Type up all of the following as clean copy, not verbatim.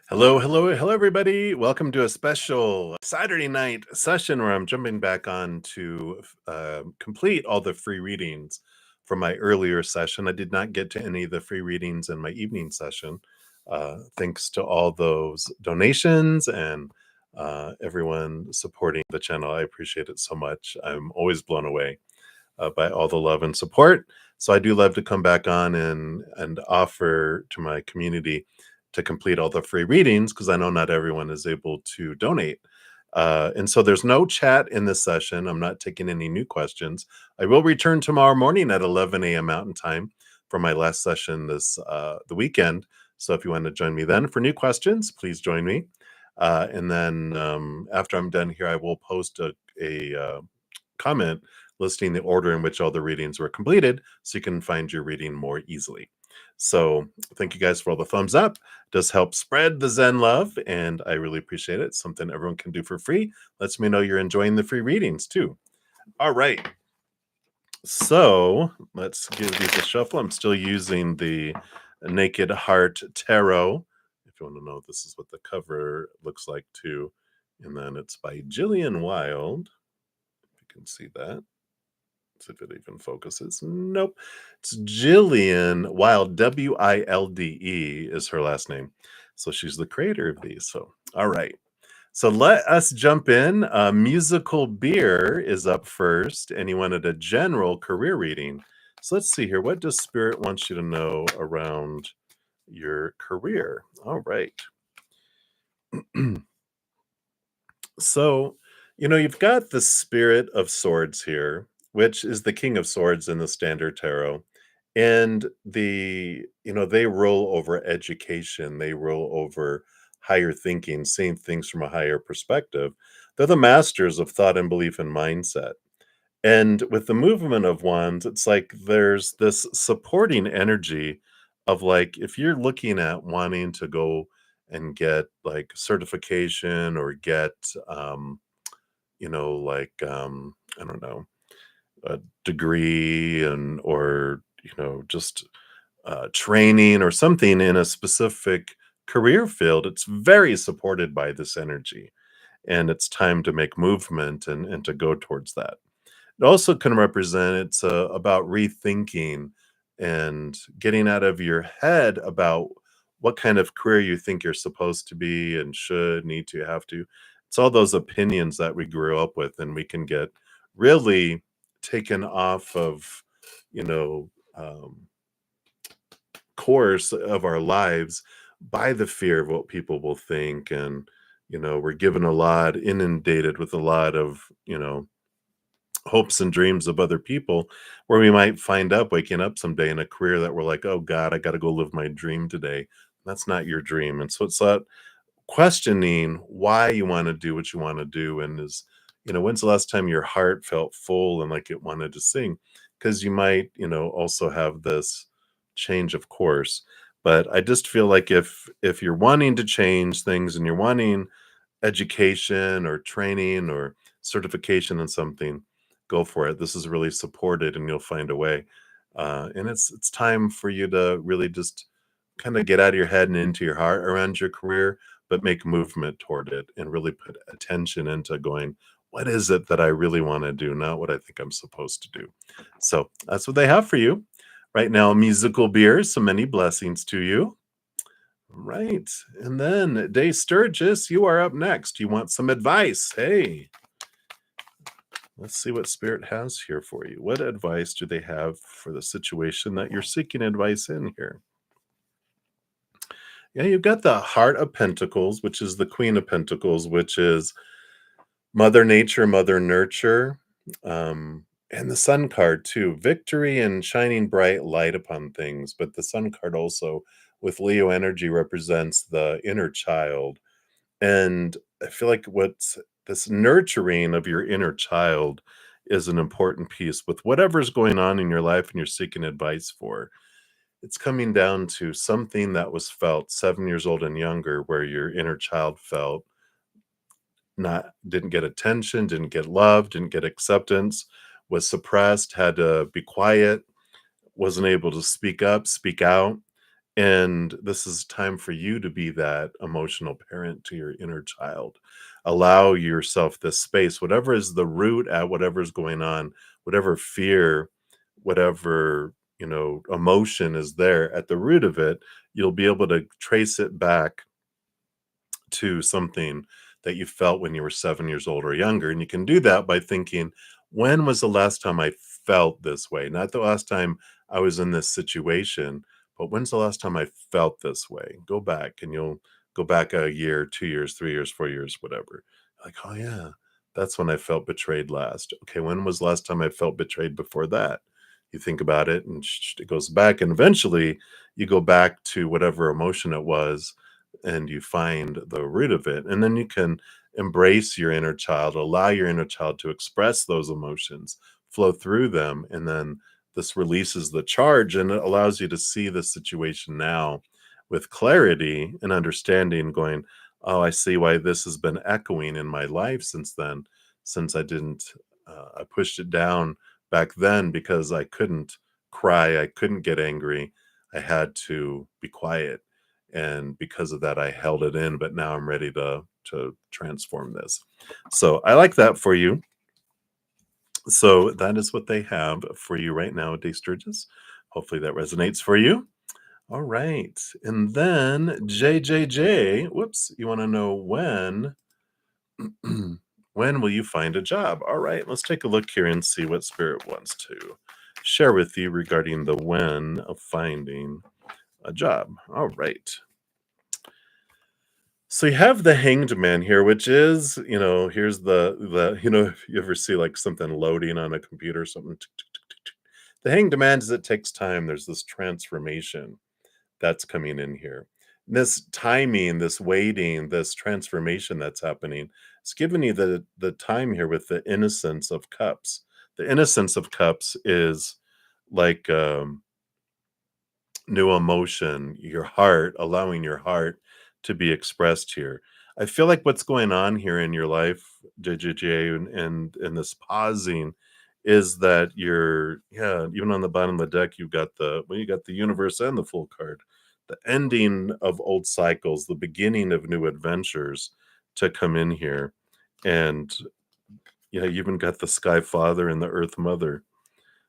Hello, hello, hello, everybody. Welcome to a special Saturday night session where I'm jumping back on to complete all the free readings from my earlier session. I did not get to any of the free readings in my evening session. Thanks to all those donations and everyone supporting the channel. I appreciate it so much. I'm always blown away by all the love and support. So I do love to come back on and offer to my community to complete all the free readings because I know not everyone is able to donate. And so there's no chat in this session. I'm not taking any new questions. I will return tomorrow morning at 11 a.m. Mountain Time for my last session the weekend. So if you want to join me then for new questions, please join me. And then after I'm done here, I will post a comment listing the order in which all the readings were completed so you can find your reading more easily. So thank you guys for all the thumbs up. It does help spread the Zen love, and I really appreciate it. It's something everyone can do for free. Lets me know you're enjoying the free readings too. All right. So let's give these a shuffle. I'm still using the Naked Heart Tarot. If you want to know, this is what the cover looks like too. And then it's by Jillian Wilde. If you can see that. See if it even focuses. Nope. It's Jillian Wilde. Wilde is her last name. So she's the creator of these. So, all right. So let us jump in. Musical Beer is up first, and he wanted a general career reading. So let's see here. What does Spirit want you to know around your career? All right. So, you've got the Spirit of Swords here, which is the King of Swords in the Standard Tarot. And they rule over education, they rule over higher thinking, seeing things from a higher perspective. They're the masters of thought and belief and mindset. And with the movement of wands, it's like there's this supporting energy of like if you're looking at wanting to go and get like certification or get I don't know, a degree and or just training or something in a specific career field, it's very supported by this energy. And it's time to make movement and to go towards that. It also can represent it's about rethinking and getting out of your head about what kind of career you think you're supposed to be and should, need to, have to. It's all those opinions that we grew up with, and we can get really taken off of, you know, course of our lives by the fear of what people will think. And, we're given a lot, inundated with a lot of, hopes and dreams of other people where we might find up waking up someday in a career that we're like, oh God, I got to go live my dream today. That's not your dream. And so it's that questioning why you want to do what you want to do. And when's the last time your heart felt full and like it wanted to sing? Because you might, also have this change of course. But I just feel like if you're wanting to change things and you're wanting education or training or certification in something, go for it. This is really supported, and you'll find a way. And it's time for you to really just kind of get out of your head and into your heart around your career, but make movement toward it and really put attention into going, what is it that I really want to do, not what I think I'm supposed to do. So that's what they have for you right now. Musical beers, so many blessings to you. Right. And then Day Sturgis, you are up next. You want some advice? Hey, let's see what Spirit has here for you. What advice do they have for the situation that you're seeking advice in here? Yeah, you've got the Heart of Pentacles, which is the Queen of Pentacles, which is Mother Nature, Mother Nurture. And the Sun card too, victory and shining bright light upon things. But the Sun card also with Leo energy represents the inner child. And I feel like what's this nurturing of your inner child is an important piece with whatever's going on in your life and you're seeking advice for. It's coming down to something that was felt 7 years old and younger, where your inner child felt didn't get attention, didn't get love, didn't get acceptance, was suppressed, had to be quiet, wasn't able to speak up, speak out. And this is time for you to be that emotional parent to your inner child. Allow yourself this space, whatever is the root at whatever is going on, whatever fear, whatever, emotion is there at the root of it, you'll be able to trace it back to something that you felt when you were 7 years old or younger. And you can do that by thinking, when was the last time I felt this way? Not the last time I was in this situation, but when's the last time I felt this way? Go back and you'll go back a year, 2 years, 3 years, 4 years, whatever. Like, oh, yeah, that's when I felt betrayed last. Okay, when was the last time I felt betrayed before that? You think about it and it goes back, and eventually you go back to whatever emotion it was and you find the root of it. And then you can embrace your inner child, allow your inner child to express those emotions, flow through them. And then this releases the charge and it allows you to see the situation now with clarity and understanding, going, oh, I see why this has been echoing in my life since then, since I didn't, I pushed it down back then because I couldn't cry, I couldn't get angry. I had to be quiet, and because of that I held it in, but now I'm ready to transform this. So I like that for you. So that is what they have for you right now, day Sturgis. Hopefully that resonates for you. All right, and then JJJ, whoops, you want to know when when will you find a job? All right, let's take a look here and see what spirit wants to share with you regarding the when of finding a job. All right. So you have the Hanged Man here, which is, here's the if you ever see like something loading on a computer, something. Tick, tick, tick, tick, tick. The Hanged Man is, it takes time. There's this transformation that's coming in here. This timing, this waiting, this transformation that's happening. It's giving you the time here with the Innocence of Cups. The Innocence of Cups is like new emotion, your heart, allowing your heart to be expressed here. I feel like what's going on here in your life, JJJ, and this pausing is that you're, yeah, even on the bottom of the deck, you got the universe and the full card, the ending of old cycles, the beginning of new adventures to come in here. And yeah, you even got the Sky Father and the Earth Mother.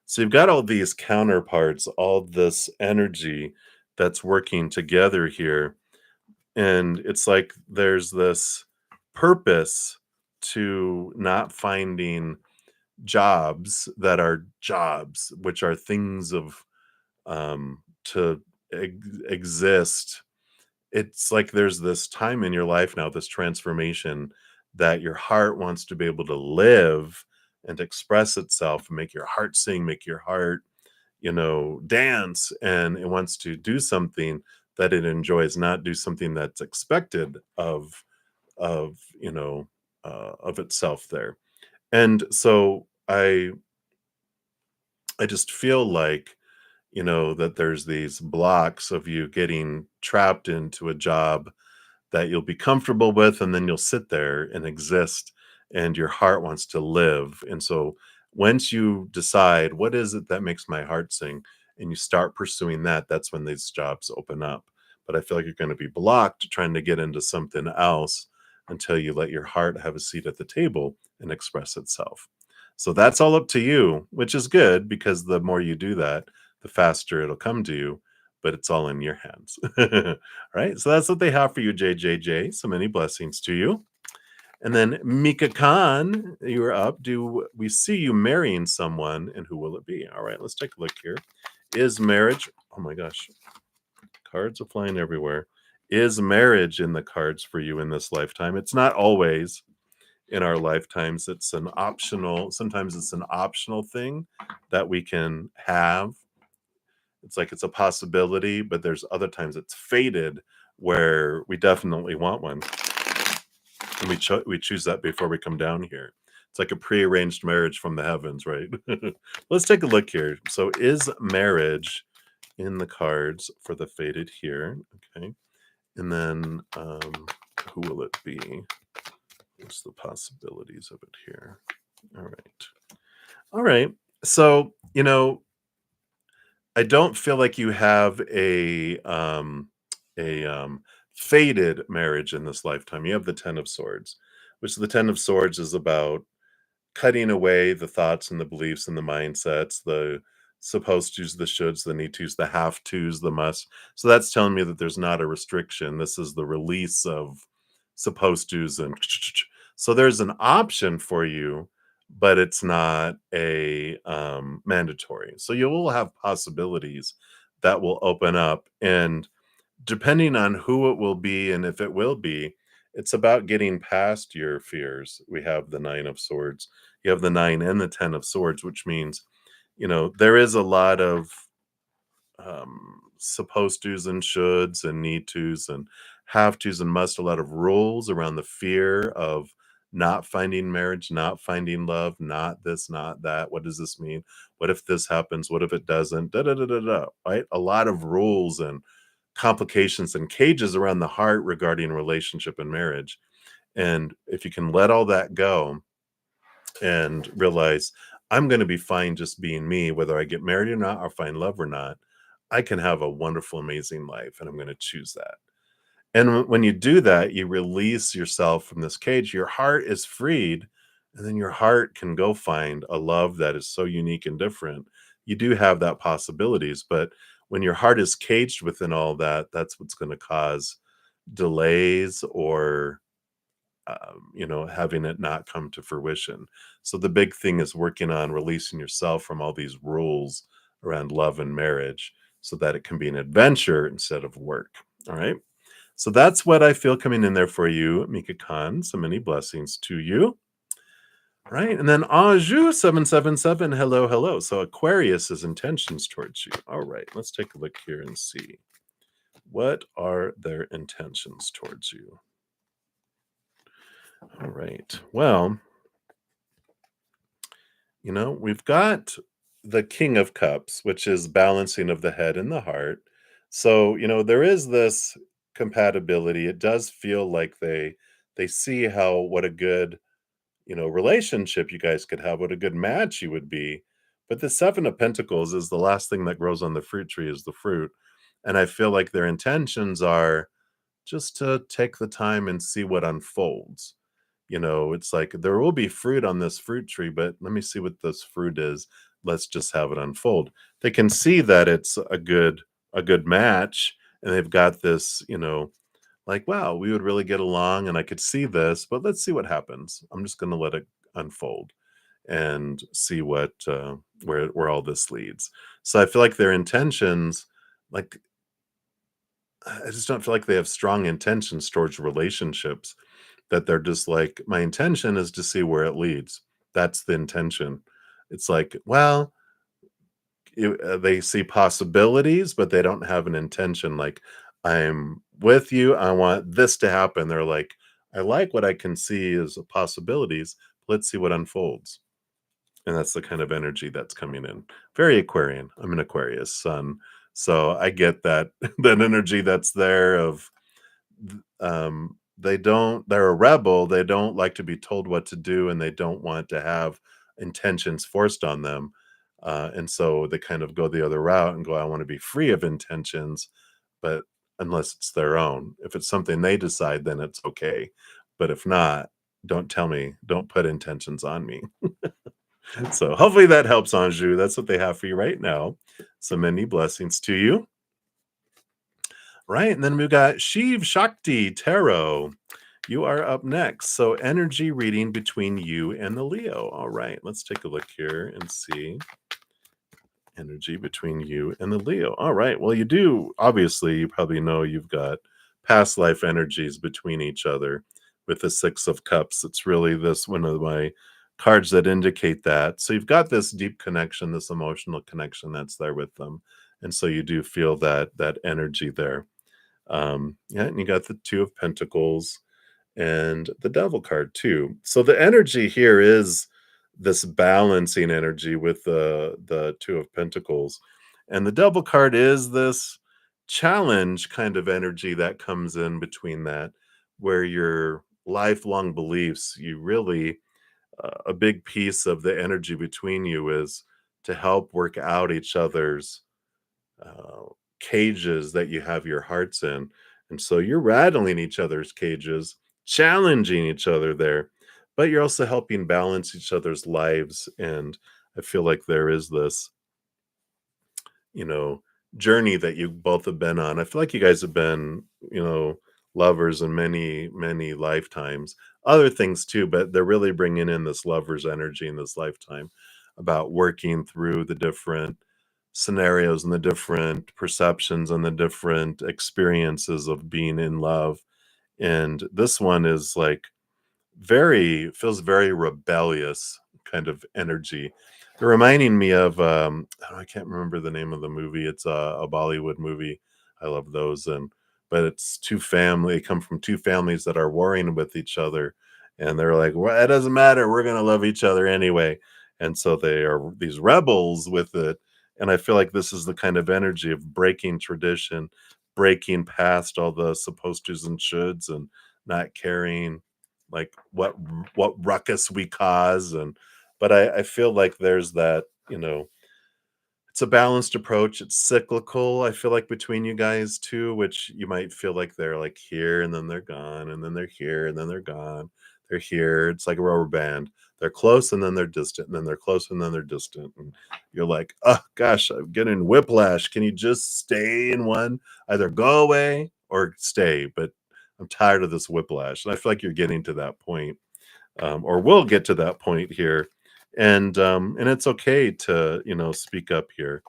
So you've got all these counterparts, all this energy that's working together here. And it's like there's this purpose to not finding jobs that are jobs, which are things of to exist. It's like there's this time in your life now, this transformation that your heart wants to be able to live and express itself, make your heart sing, make your heart, dance, and it wants to do something that it enjoys, not do something that's expected of itself there. And so I just feel like, that there's these blocks of you getting trapped into a job that you'll be comfortable with, and then you'll sit there and exist, and your heart wants to live. And so once you decide what is it that makes my heart sing, and you start pursuing that, that's when these jobs open up. But I feel like you're going to be blocked trying to get into something else until you let your heart have a seat at the table and express itself. So that's all up to you, which is good because the more you do that, the faster it'll come to you, but it's all in your hands. Right? So that's what they have for you, JJJ. So many blessings to you. And then Mika Khan, you are up. Do we see you marrying someone, and who will it be? All right, let's take a look here. Is marriage, oh my gosh, cards are flying everywhere. Is marriage in the cards for you in this lifetime? It's not always in our lifetimes. It's an optional, sometimes it's an optional thing that we can have. It's like it's a possibility, but there's other times it's fated where we definitely want one, and we choose that before we come down here. It's like a prearranged marriage from the heavens, right? Let's take a look here. So, is marriage in the cards for the fated here? Okay, and then who will it be? What's the possibilities of it here? All right, all right. So I don't feel like you have a, fated marriage in this lifetime. You have the 10 of swords, which the 10 of swords is about cutting away the thoughts and the beliefs and the mindsets, the supposed tos, the shoulds, the need tos, the have tos, the must. So that's telling me that there's not a restriction. This is the release of supposed tos and so there's an option for you, but it's not a mandatory. So you will have possibilities that will open up. And depending on who it will be and if it will be, it's about getting past your fears. We have the 9 of swords. You have the 9 and the 10 of swords, which means, there is a lot of supposed tos and shoulds and need tos and have tos and must, a lot of rules around the fear of not finding marriage, not finding love, not this, not that. What does this mean? What if this happens? What if it doesn't? Da da da da da. Right? A lot of rules and complications and cages around the heart regarding relationship and marriage. And if you can let all that go and realize I'm going to be fine just being me, whether I get married or not, or find love or not, I can have a wonderful, amazing life. And I'm going to choose that. And when you do that, you release yourself from this cage. Your heart is freed. And then your heart can go find a love that is so unique and different. You do have that possibilities. But when your heart is caged within all that, that's what's going to cause delays or having it not come to fruition. So the big thing is working on releasing yourself from all these rules around love and marriage so that it can be an adventure instead of work. All right. So that's what I feel coming in there for you, Mika Khan. So many blessings to you. All right. And then Anju 777. Hello, hello. So Aquarius's intentions towards you. All right. Let's take a look here and see. What are their intentions towards you? All right. Well, we've got the King of Cups, which is balancing of the head and the heart. So, there is this compatibility. It does feel like they see how what a good, relationship you guys could have, what a good match you would be. But the 7 of Pentacles is the last thing that grows on the fruit tree is the fruit. And I feel like their intentions are just to take the time and see what unfolds. It's like there will be fruit on this fruit tree, but let me see what this fruit is. Let's just have it unfold. They can see that it's a good match, and they've got this, like, wow, we would really get along, and I could see this, but let's see what happens. I'm just going to let it unfold and see what where all this leads. So I feel like their intentions, like I just don't feel like they have strong intentions towards relationships, that they're just like, my intention is to see where it leads. That's the intention. It's like, well, they see possibilities, but they don't have an intention. Like, I'm with you. I want this to happen. They're like, I like what I can see as possibilities. Let's see what unfolds. And that's the kind of energy that's coming in. Very Aquarian. I'm an Aquarius sun. So I get that that energy that's there of they're a rebel, they don't like to be told what to do, and they don't want to have intentions forced on them, and so they kind of go the other route and go, I want to be free of intentions, but unless it's their own. If it's something they decide, then it's okay, but if not, don't tell me, don't put intentions on me. So hopefully that helps, Anju. That's what they have for you right now. So many blessings to you. Right, and then we've got Shiv Shakti Tarot. You are up next. So energy reading between you and the Leo. All right, let's take a look here and see energy between you and the Leo. All right, well, obviously, you probably know you've got past life energies between each other with the Six of Cups. It's really this one of my cards that indicate that. So you've got this deep connection, this emotional connection that's there with them. And so you do feel that energy there. Yeah, and you got the Two of Pentacles and the Devil card too. So the energy here is this balancing energy with the Two of Pentacles. And the Devil card is this challenge kind of energy that comes in between that, where your lifelong beliefs, you really a big piece of the energy between you is to help work out each other's uh, cages that you have your hearts in. And so you're rattling each other's cages, challenging each other there, but you're also helping balance each other's lives. And I feel like there is this, you know, journey that you both have been on. I feel like you guys have been, lovers in many, many lifetimes, other things too, but they're really bringing in this lover's energy in this lifetime about working through the different scenarios and the different perceptions and the different experiences of being in love. And this one is like feels very rebellious kind of energy. Reminding me of, I can't remember the name of the movie. It's a Bollywood movie. I love those, but it's come from 2 families that are warring with each other, and they're like, "Well, it doesn't matter, we're gonna love each other anyway." And so they are these rebels with it, and I feel like this is the kind of energy of breaking tradition, breaking past all the supposed tos and shoulds, and not caring, like, what ruckus we cause. And but I feel like there's that, it's a balanced approach. It's cyclical, I feel like, between you guys too, which you might feel like they're like here and then they're gone, and then they're here and then they're gone. They're here. It's like a rubber band. They're close and then they're distant, and then they're close and then they're distant. And you're like, oh gosh, I'm getting whiplash. Can you just stay in one? Either go away or stay. But I'm tired of this whiplash. And I feel like you're getting to that point, or will get to that point here. And it's okay to, speak up here.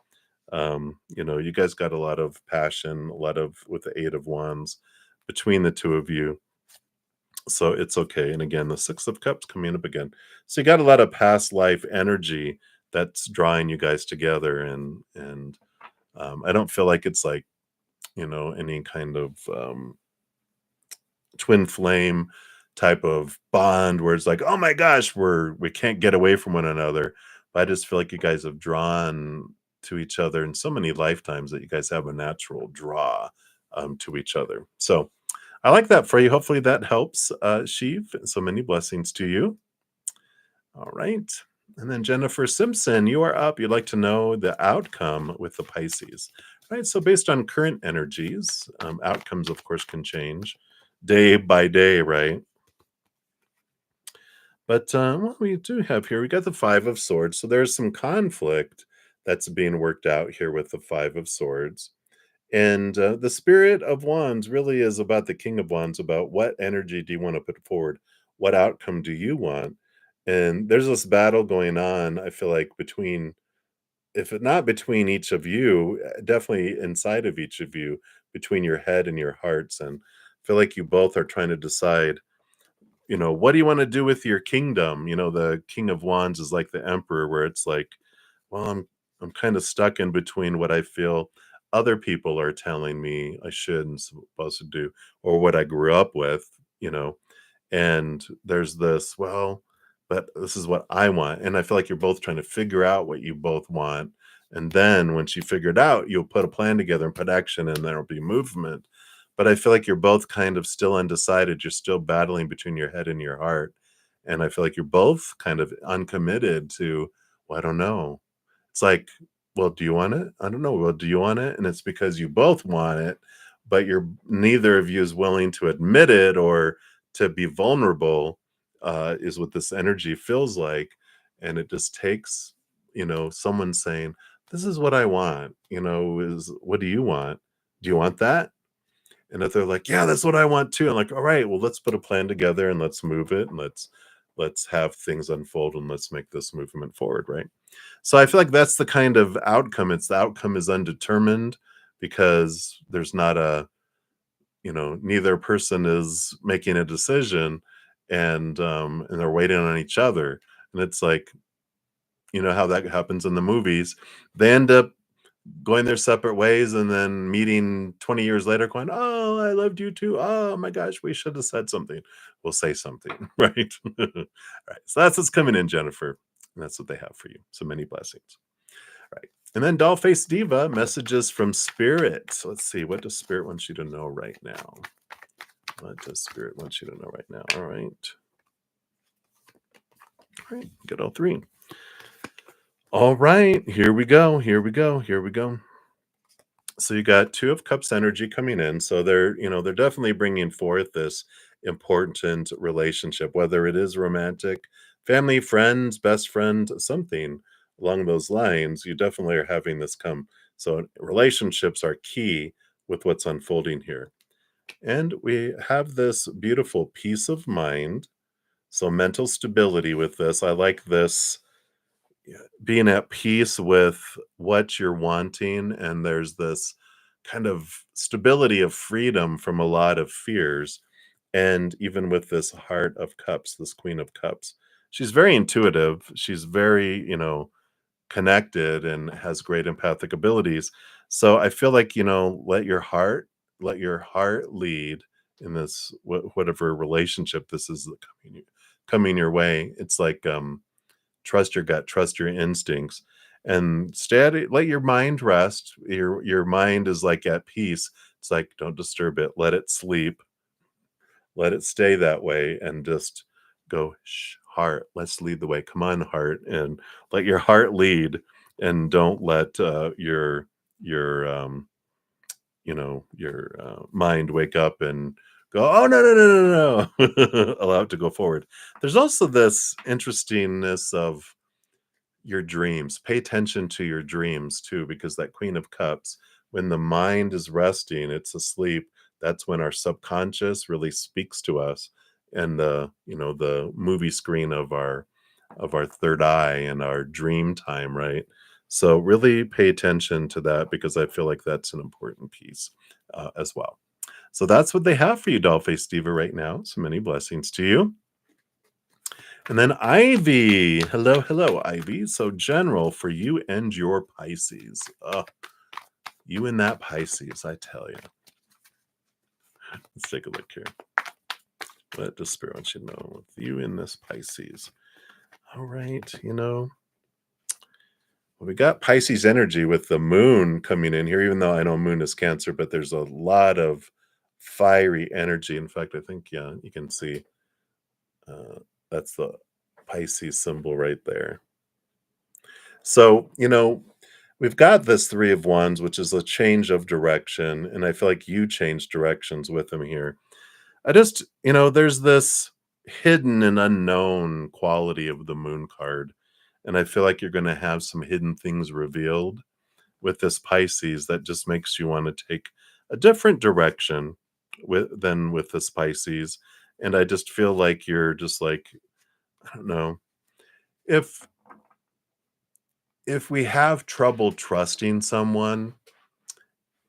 You guys got a lot of passion, a lot of with the 8 of Wands between the two of you, so it's okay. And again, the 6 of Cups coming up again, so you got a lot of past life energy that's drawing you guys together. And I don't feel like it's like, any kind of twin flame type of bond where it's like, "Oh my gosh, we can't get away from one another." But I just feel like you guys have drawn to each other in so many lifetimes that you guys have a natural draw, to each other. So, I like that for you. Hopefully that helps, Sheev. So many blessings to you. All right. And then Jennifer Simpson, you are up. You'd like to know the outcome with the Pisces. All right. So, based on current energies, outcomes, of course, can change day by day, right? But what we do have here, we got the 5 of Swords. So, there's some conflict that's being worked out here with the 5 of Swords. And the Spirit of Wands really is about the King of Wands, about what energy do you want to put forward? What outcome do you want? And there's this battle going on, I feel like, between, if it not between each of you, definitely inside of each of you, between your head and your hearts. And I feel like you both are trying to decide, what do you want to do with your kingdom? The King of Wands is like the Emperor, where it's like, well, I'm kind of stuck in between what I feel other people are telling me I should and supposed to do, or what I grew up with, you know. And there's this, well, but this is what I want. And I feel like you're both trying to figure out what you both want. And then once you figure it out, you'll put a plan together and put action, and there'll be movement. But I feel like you're both kind of still undecided. You're still battling between your head and your heart. And I feel like you're both kind of uncommitted to, well, I don't know. It's like, well, do you want it? I don't know. Well, do you want it? And it's because you both want it, but you're neither of you is willing to admit it or to be vulnerable, is what this energy feels like. And it just takes, someone saying, this is what I want, is what do you want? Do you want that? And if they're like, yeah, that's what I want too. I'm like, all right, well, let's put a plan together and let's move it, and let's have things unfold, and let's make this movement forward, right? So I feel like that's the kind of outcome. It's the outcome is undetermined because there's not a, neither person is making a decision, and they're waiting on each other. And it's like, how that happens in the movies. They end up going their separate ways and then meeting 20 years later going, "Oh, I loved you too. Oh my gosh, we should have said something." We'll say something, right? All right. So that's what's coming in, Jennifer. And that's what they have for you. So many blessings. Right. And then Dollface Diva, messages from Spirit. So let's see. What does Spirit want you to know right now? What does Spirit want you to know right now? All right. All right. Get all 3. All right. Here we go. Here we go. Here we go. So you got 2 of Cups energy coming in, so they're definitely bringing forth this important relationship, whether it is romantic, family, friends, best friend, something along those lines, you definitely are having this come. So relationships are key with what's unfolding here. And we have this beautiful peace of mind, so mental stability with this. I like this, yeah, being at peace with what you're wanting, and there's this kind of stability of freedom from a lot of fears. And even with this Heart of Cups, this Queen of Cups, she's very intuitive. She's very, connected and has great empathic abilities. So I feel like, let your heart lead in this whatever relationship this is that coming your way. It's like trust your gut, trust your instincts, and steady. Let your mind rest. Your mind is like at peace. It's like don't disturb it. Let it sleep. Let it stay that way, and just go, shh, heart. Let's lead the way. Come on, heart, and let your heart lead, and don't let your mind wake up and go, oh no no no no no. Allow it to go forward. There's also this interestingness of your dreams. Pay attention to your dreams too, because that Queen of Cups, when the mind is resting, it's asleep. That's when our subconscious really speaks to us, and the movie screen of our third eye and our dream time, right? So really pay attention to that because I feel like that's an important piece as well. So that's what they have for you, Dollface Diva, right now. So many blessings to you. And then Ivy. Hello, hello, Ivy. So general for you and your Pisces. You and that Pisces, I tell you. Let's take a look here. What does Spirit want you to know with you in this Pisces? All right, well, we got Pisces energy with the moon coming in here, even though I know moon is Cancer, but there's a lot of fiery energy. In fact, I think, yeah, you can see uh, that's the Pisces symbol right there. So, we've got this Three of Wands, which is a change of direction. And I feel like you changed directions with him here. There's this hidden and unknown quality of the moon card. And I feel like you're going to have some hidden things revealed with this Pisces that just makes you want to take a different direction than with this Pisces. And I just feel like you're just like, I don't know, if if we have trouble trusting someone,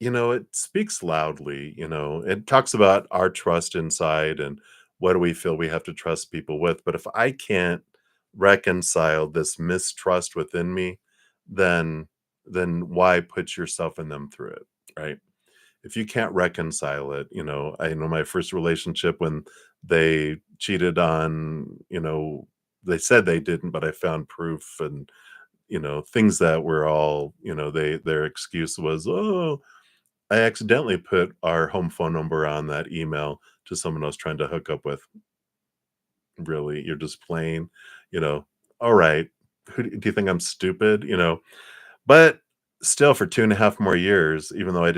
it speaks loudly. It talks about our trust inside and what do we feel we have to trust people with. But if I can't reconcile this mistrust within me, then why put yourself in them through it, right? If you can't reconcile it, I know my first relationship when they cheated on, they said they didn't, but I found proof, and things that were all, their excuse was, oh, I accidentally put our home phone number on that email to someone I was trying to hook up with. Really, you're just playing, you know, all right. Do you think I'm stupid? But still, for 2.5 more years, even though I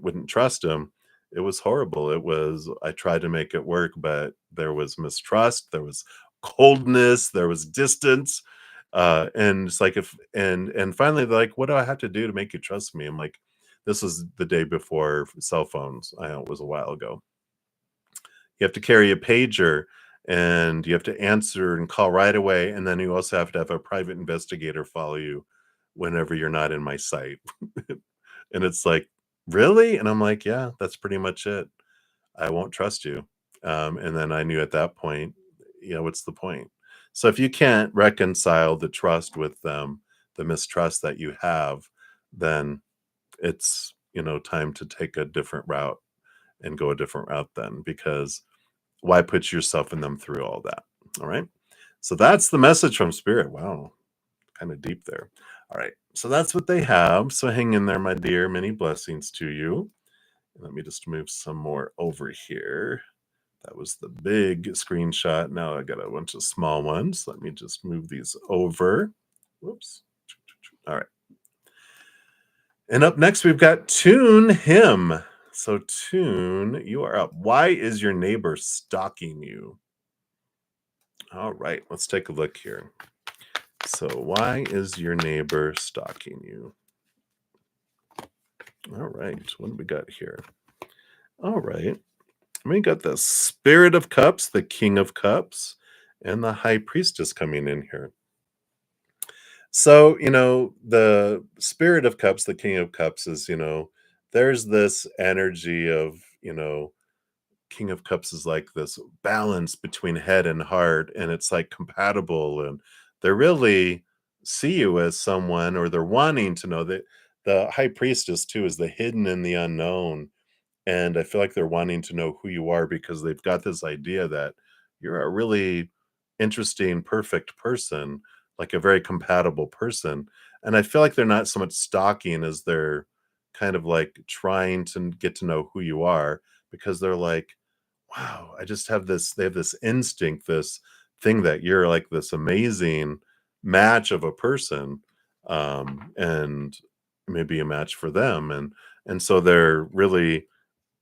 wouldn't trust him, it was horrible. I tried to make it work, but there was mistrust, there was coldness, there was distance. And it's like, and finally they're like, what do I have to do to make you trust me? I'm like, this was the day before cell phones. I know it was a while ago. You have to carry a pager, and you have to answer and call right away. And then you also have to have a private investigator follow you whenever you're not in my sight. And it's like, really? And I'm like, yeah, that's pretty much it. I won't trust you. And then I knew at that point, what's the point? So if you can't reconcile the trust with them, the mistrust that you have, then it's, time to take a different route and go a different route then, because why put yourself and them through all that? All right. So that's the message from Spirit. Wow. Kind of deep there. All right. So that's what they have. So hang in there, my dear. Many blessings to you. Let me just move some more over here. That was the big screenshot. Now I got a bunch of small ones. Let me just move these over. Whoops. All right. And up next, we've got Tune Him. So, Tune, you are up. Why is your neighbor stalking you? All right, let's take a look here. So, why is your neighbor stalking you? All right, what do we got here? All right, we got the Spirit of Cups, the King of Cups, and the High Priestess coming in here. So, the Spirit of Cups, the King of Cups is, there's this energy of, King of Cups is like this balance between head and heart, and it's like compatible, and they really see you as someone, or they're wanting to know that the High Priestess too is the hidden and the unknown. And I feel like they're wanting to know who you are because they've got this idea that you're a really interesting, perfect person, like a very compatible person. And I feel like they're not so much stalking as they're kind of like trying to get to know who you are, because they're like, wow, I just have this, they have this instinct, this thing that you're like this amazing match of a person, and maybe a match for them. And so they're really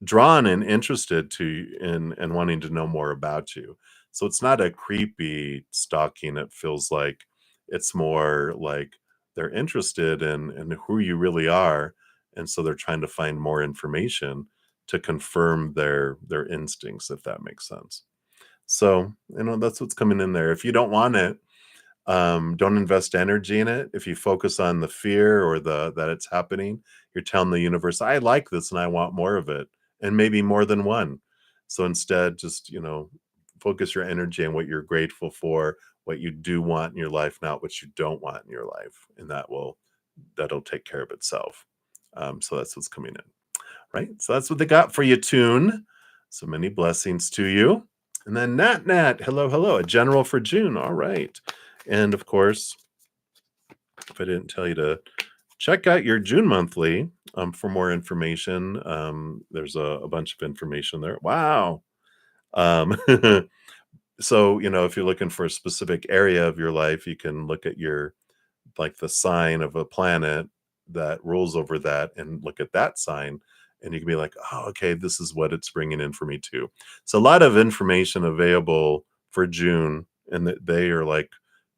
drawn and interested to in wanting to know more about you. So it's not a creepy stalking, it feels like it's more like they're interested in who you really are, and so they're trying to find more information to confirm their instincts, if that makes sense. So, that's what's coming in there. If you don't want it, don't invest energy in it. If you focus on the fear or the that it's happening, you're telling the universe, "I like this and I want more of it," and maybe more than one. So instead, just, focus your energy on what you're grateful for, what you do want in your life, not what you don't want in your life, and that'll take care of itself. So that's what's coming in, right? So that's what they got for you, Tune. So many blessings to you. And then Nat Nat, hello, hello, a general for June. All right. And of course, if I didn't tell you to check out your June monthly, for more information, there's a bunch of information there. Wow. Um, so, if you're looking for a specific area of your life, you can look at your, like, the sign of a planet that rules over that and look at that sign, and you can be like, oh, okay, this is what it's bringing in for me too. So a lot of information available for June, and they are like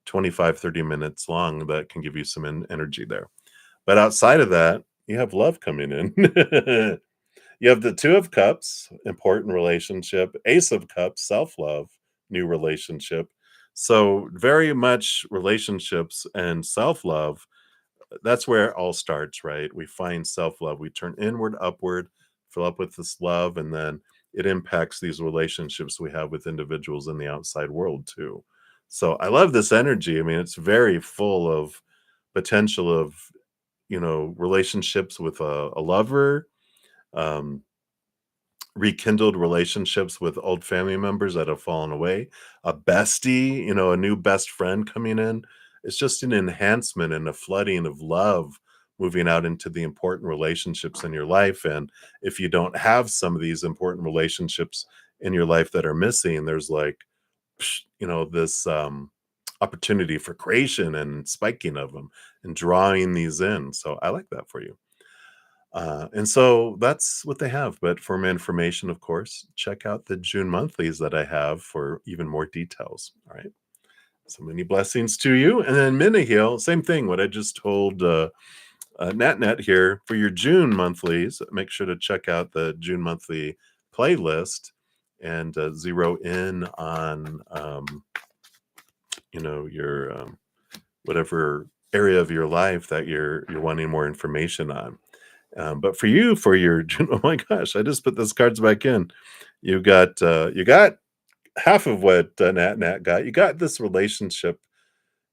25-30 minutes long, that can give you some energy there. But outside of that, you have love coming in. You have the Two of Cups, important relationship, Ace of Cups, self-love, new relationship. So very much relationships and self-love, that's where it all starts, right? We find self-love, we turn inward, upward, fill up with this love, and then it impacts these relationships we have with individuals in the outside world too. So I love this energy. I mean, it's very full of potential of, relationships with a lover, um, rekindled relationships with old family members that have fallen away, a bestie, a new best friend coming in. It's just an enhancement and a flooding of love moving out into the important relationships in your life. And if you don't have some of these important relationships in your life that are missing, there's like, this opportunity for creation and spiking of them and drawing these in. So I like that for you. And so that's what they have. But for more information, of course, check out the June monthlies that I have for even more details. All right. So many blessings to you. And then Minihil, same thing. What I just told Nat Nat here for your June monthlies, make sure to check out the June monthly playlist and zero in on, your whatever area of your life that you're wanting more information on. But for you, for your oh my gosh, I just put those cards back in. You got half of what Nat Nat got. You got this relationship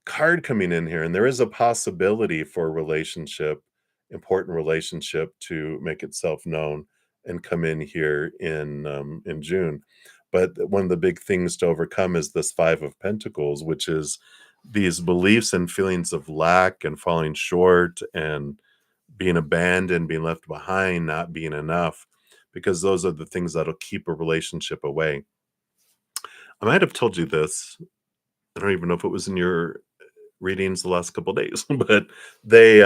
card coming in here, and there is a possibility for a relationship, important relationship, to make itself known and come in here in June. But one of the big things to overcome is this Five of Pentacles, which is these beliefs and feelings of lack and falling short and being abandoned, being left behind, not being enough, because those are the things that'll keep a relationship away. I might have told you this. I don't even know if it was in your readings the last couple days, but they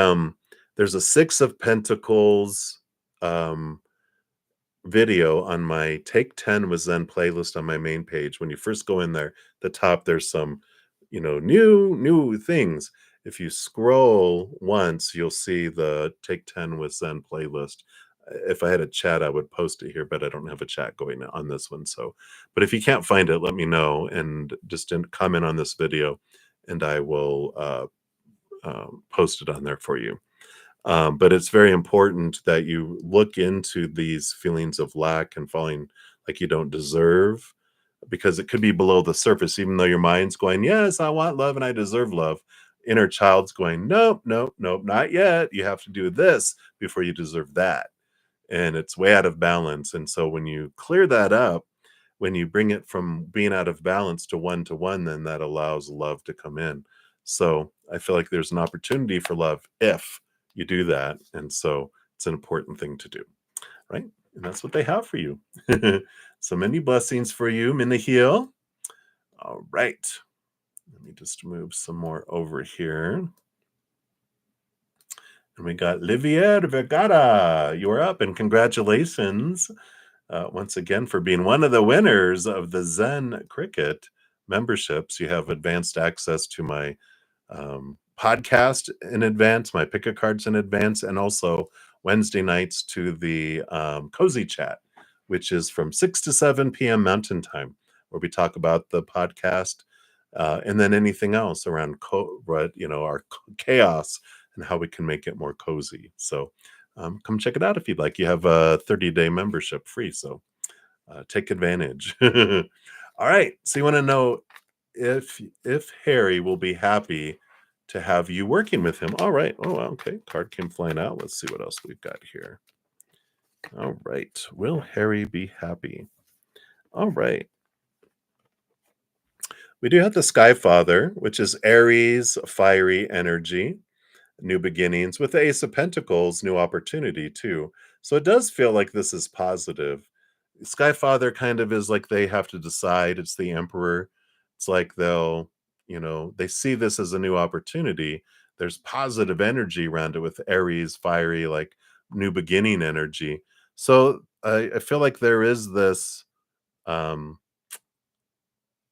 there's a Six of Pentacles um, video on my Take 10 was Zen playlist on my main page. When you first go in there, the top there's some, new things. If you scroll once, you'll see the Take 10 with Zen playlist. If I had a chat, I would post it here, but I don't have a chat going on this one. So, but if you can't find it, let me know and just comment on this video, and I will post it on there for you. But it's very important that you look into these feelings of lack and feeling like you don't deserve, because it could be below the surface, even though your mind's going, yes, I want love and I deserve love. Inner child's going, nope, nope, nope, not yet. You have to do this before you deserve that. And it's way out of balance. And so when you clear that up, when you bring it from being out of balance to one, then that allows love to come in. So I feel like there's an opportunity for love if you do that. And so it's an important thing to do, right? And that's what they have for you. So many blessings for you, Minahil. All right. Let me just move some more over here. And we got Livier Vergara. You're up, and congratulations once again for being one of the winners of the Zen Cricket memberships. You have advanced access to my podcast in advance, my pick a cards in advance, and also Wednesday nights to the Cozy Chat, which is from 6 to 7 p.m. Mountain Time, where we talk about the podcast and then anything else around our chaos and how we can make it more cozy. So come check it out if you'd like. You have a 30-day membership free, so take advantage. All right. So you want to know if Harry will be happy to have you working with him. All right. Oh, okay. Card came flying out. Let's see what else we've got here. All right. Will Harry be happy? All right. We do have the Sky Father, which is Aries, fiery energy, new beginnings. With the Ace of Pentacles, new opportunity too. So it does feel like this is positive. Sky Father kind of is like they have to decide. It's the Emperor. It's like they see this as a new opportunity. There's positive energy around it with Aries, fiery, like new beginning energy. So I feel like there is this um,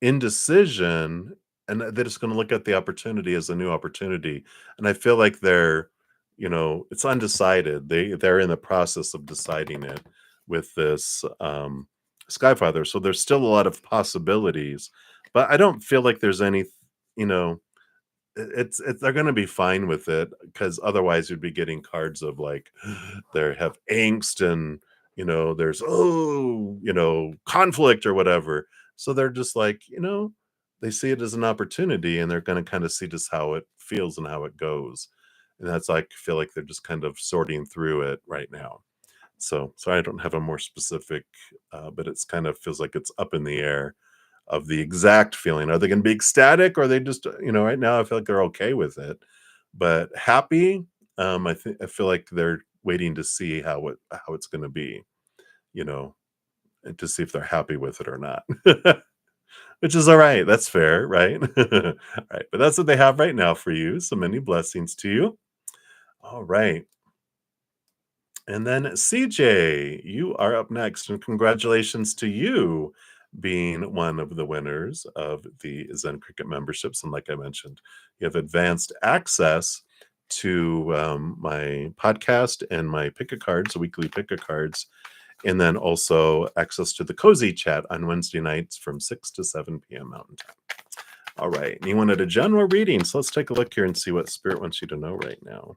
indecision, and they're just going to look at the opportunity as a new opportunity. And I feel like it's undecided. They're in the process of deciding it with this Skyfather. So there's still a lot of possibilities, but I don't feel like there's any, you know, it's they're going to be fine with it, because otherwise you'd be getting cards of like they have angst and there's conflict or whatever. So they're just like, they see it as an opportunity, and they're going to kind of see just how it feels and how it goes. And that's like, I feel like they're just kind of sorting through it right now. So sorry, I don't have a more specific, but it's kind of feels like it's up in the air of the exact feeling. Are they going to be ecstatic, or are they just, right now I feel like they're okay with it, but happy. I feel like they're waiting to see how it's going to be, you know, and to see if they're happy with it or not. Which is all right. That's fair, right? All right, but that's what they have right now for you. So many blessings to you. All right. And then CJ, you are up next, and congratulations to you being one of the winners of the Zen Cricket memberships. And like I mentioned, you have advanced access to my podcast and my pick a cards, weekly pick a cards, and then also access to the Cozy Chat on Wednesday nights from 6 to 7 p.m. Mountain Time. All right, and you wanted a general reading, so let's take a look here and see what Spirit wants you to know right now.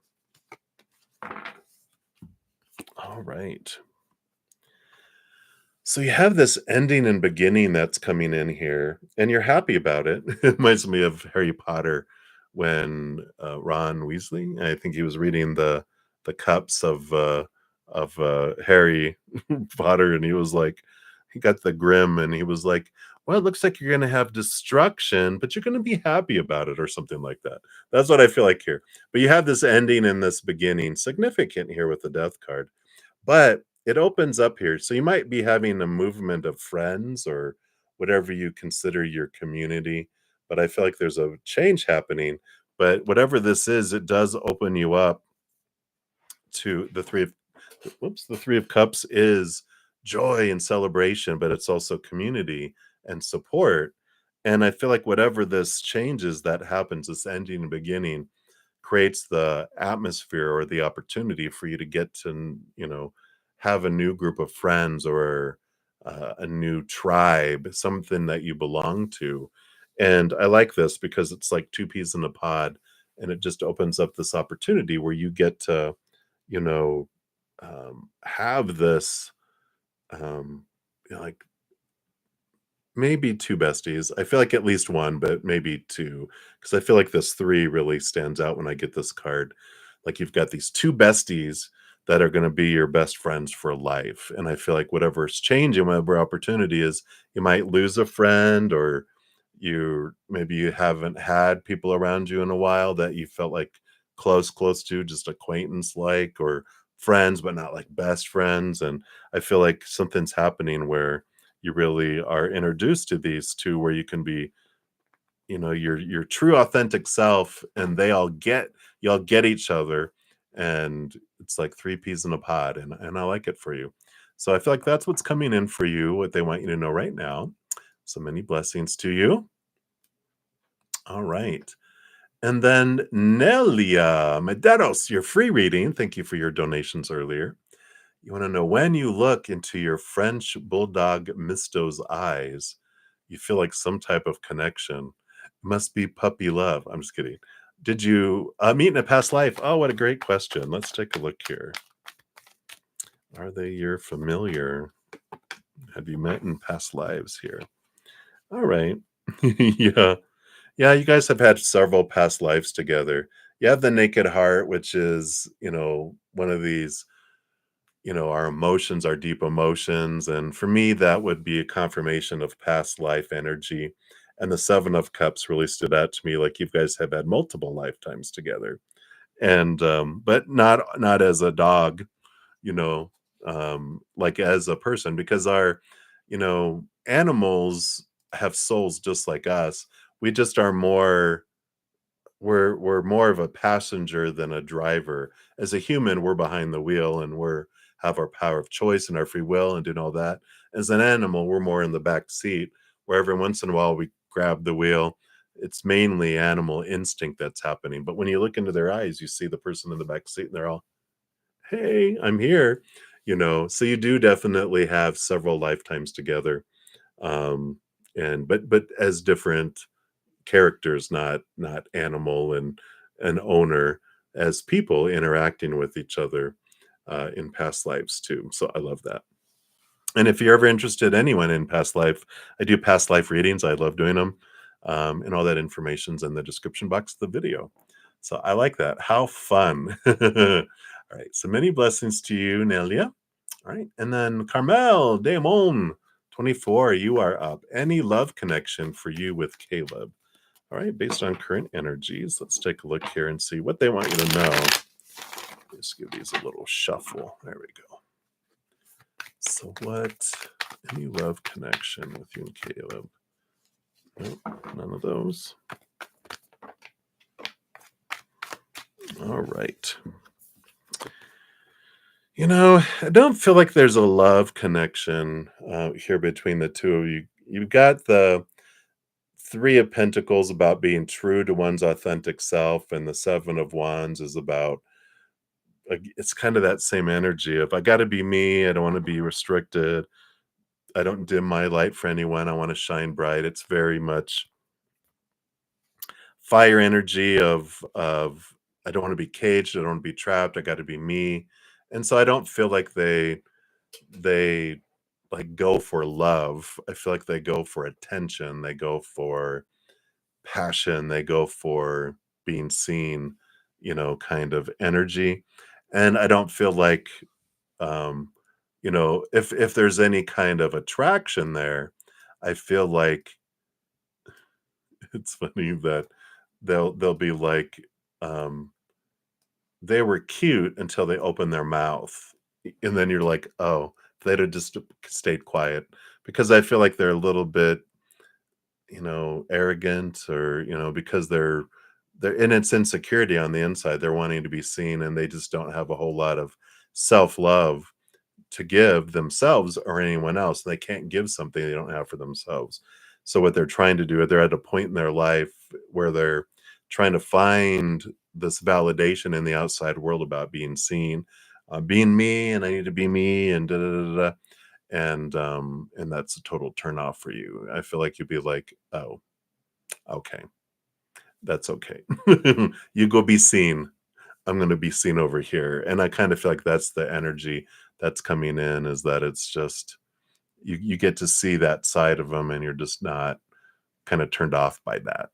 All right. So you have this ending and beginning that's coming in here, and you're happy about it. It reminds me of Harry Potter when Ron Weasley, I think he was reading the cups of Harry Potter, and he was like, he got the grim, and he was like, "Well, it looks like you're going to have destruction, but you're going to be happy about it," or something like that. That's what I feel like here. But you have this ending and this beginning, significant here with the Death card. But it opens up here. So you might be having a movement of friends or whatever you consider your community. But I feel like there's a change happening. But whatever this is, it does open you up to the three of whoops, the three of cups is joy and celebration, but it's also community and support. And I feel like whatever this changes that happens, this ending and beginning, creates the atmosphere or the opportunity for you to get to, have a new group of friends or a new tribe, something that you belong to. And I like this because it's like two peas in a pod, and it just opens up this opportunity where you get to, you know, have this, um, like maybe 2 besties. I feel like at least 1, but maybe 2, because I feel like this 3 really stands out when I get this card. Like, you've got these 2 besties that are gonna be your best friends for life, and I feel like whatever's changing, whatever opportunity is, you might lose a friend, or maybe you haven't had people around you in a while that you felt like close to, just acquaintance-like, or friends, but not like best friends, and I feel like something's happening where you really are introduced to these 2 where you can be, your true authentic self, and y'all get each other, and it's like 3 peas in a pod, and I like it for you. So I feel like that's what's coming in for you, what they want you to know right now. So many blessings to you. All right. And then Nelia Medeiros, your free reading. Thank you for your donations earlier. You want to know, when you look into your French bulldog Misto's eyes, you feel like some type of connection. Must be puppy love. I'm just kidding. Did you meet in a past life? Oh, what a great question. Let's take a look here. Are they your familiar? Have you met in past lives here? All right. Yeah. Yeah, you guys have had several past lives together. You have the Naked Heart, which is, one of these, our emotions, our deep emotions. And for me, that would be a confirmation of past life energy. And the Seven of Cups really stood out to me. Like, you guys have had multiple lifetimes together. And but not as a dog, like as a person, because our, animals have souls just like us. We just are more we're more of a passenger than a driver. As a human, we're behind the wheel, and we're have our power of choice and our free will and doing all that. As an animal, we're more in the back seat, where every once in a while we grab the wheel. It's mainly animal instinct that's happening. But when you look into their eyes, you see the person in the back seat, and they're all, "Hey, I'm here." So you do definitely have several lifetimes together. Um, and but as different characters, not animal and an owner, as people interacting with each other in past lives too. So I love that. And if you're ever interested, anyone in past life, I do past life readings. I love doing them, and all that information's in the description box of the video. So I like that. How fun! All right. So many blessings to you, Nelia. All right, and then Carmel Damon, 24. You are up. Any love connection for you with Caleb? All right, based on current energies, let's take a look here and see what they want you to know. Let's give these a little shuffle. There we go. So any love connection with you and Caleb? Nope, none of those. All right. I don't feel like there's a love connection here between the two of you. You've got the Three of Pentacles about being true to one's authentic self, and the Seven of Wands is about, like, it's kind of that same energy of, I got to be me. I don't want to be restricted. I don't dim my light for anyone. I want to shine bright. It's very much fire energy of I don't want to be caged. I don't want to be trapped. I got to be me. And so I don't feel like they like go for love. I feel like they go for attention. They go for passion. They go for being seen, kind of energy. And I don't feel like, if there's any kind of attraction there, I feel like it's funny that they'll be like, um, they were cute until they opened their mouth, and then you're like, oh, if they'd have just stayed quiet, because I feel like they're a little bit, arrogant, or because and it's insecurity on the inside. They're wanting to be seen, and they just don't have a whole lot of self-love to give themselves or anyone else. They can't give something they don't have for themselves. So what they're trying to do, they're at a point in their life where they're trying to find this validation in the outside world about being seen, being me, and I need to be me, and da da da da. And that's a total turn off for you. I feel like you'd be like, oh, okay, that's okay. You go be seen. I'm gonna be seen over here. And I kind of feel like that's the energy that's coming in, is that it's just you get to see that side of them, and you're just not kind of turned off by that.